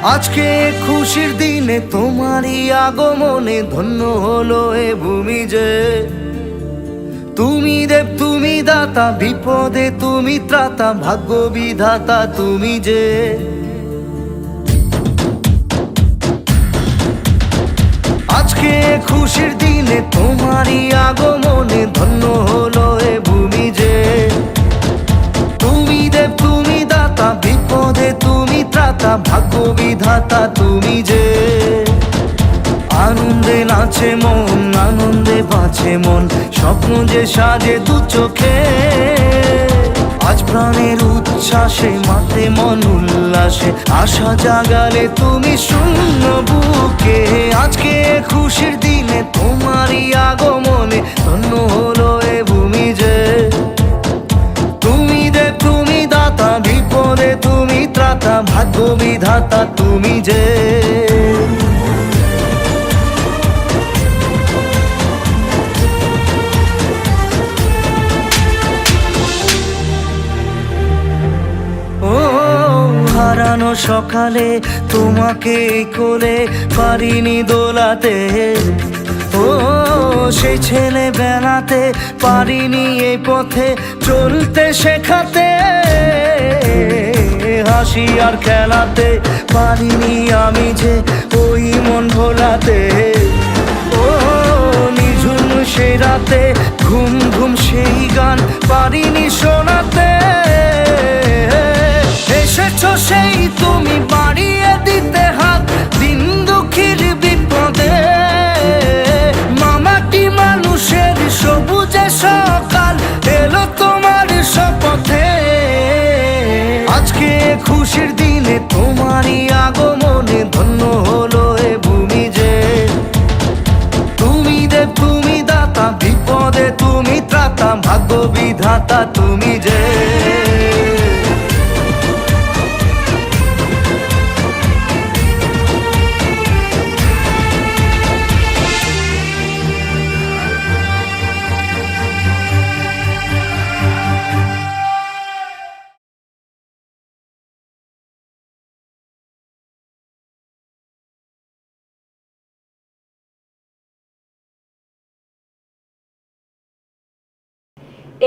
আজকে খুশির দিনে তোমারই আগমনে ধন্য হলো এ ভূমি যে। তুমি দেব তুমি দাতা, বিপদে তুমি ত্রাতা, ভাগ্য বিধাতা তুমি যে। আজকে খুশির দিনে তোমারই আগমনে ধন্য হলো এ ভূমি যে। তুমি দেব তুমি দাতা, বিপদে তুমি ত্রাতা, ভাগ্য বিধাতা তুমি যে। আনন্দে নাচে মন, আনন্দে বাঁচে মন, স্বপ্ন যে সাজে দু চোখে। আজ প্রাণের উচ্ছ্বাসে মাতে মন উল্লাসে, আশা জাগালে তুমি শূন্য বুকে। আজকে খুশির দিনে তোমারই আগমনে ধন্য হলো এ ভূমি যে। তুমি দেব তুমি দাতা, বিপদে তুমি ত্রাতা, ভাগ্য বিধাতা তুমি যে। হারানো সকালে তোমাকে কোলে পারিনি দোলাতে, ও সেই ছেলে বেলাতে পারিনি এই পথে চলতে শেখাতে। হাসি আর খেলাতে পারিনি আমি যে ওই মন ভোলাতে। ও নিঝুম সেই রাতে ঘুম ঘুম সেই গান পারিনি শোনাতে। এসেছো সেই তুমি বাড়িয়ে দিতে হাত দিন দুঃখীর বিপদে। মামাটি মানুষের সবুজে সকাল এলো তোমার শপথে। আজকে খুশির দিনে তোমারই আগমনে ধন্য হলো এ ভূমি যে। তুমি দেব তুমি দাতা, বিপদে তুমি ত্রাতা, ভাগ্য বিধাতা তুমি যে।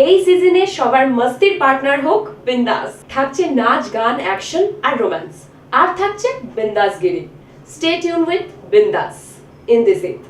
এই সিজনে সবার মস্তির পার্টনার হোক বিন্দাস। থাকছে নাচ গান অ্যাকশন আর রোম্যান্স, আর থাকছে বিন্দাসগিরি। স্টে টিউন উইথ বিন্দাস ইন দিস ঈদ।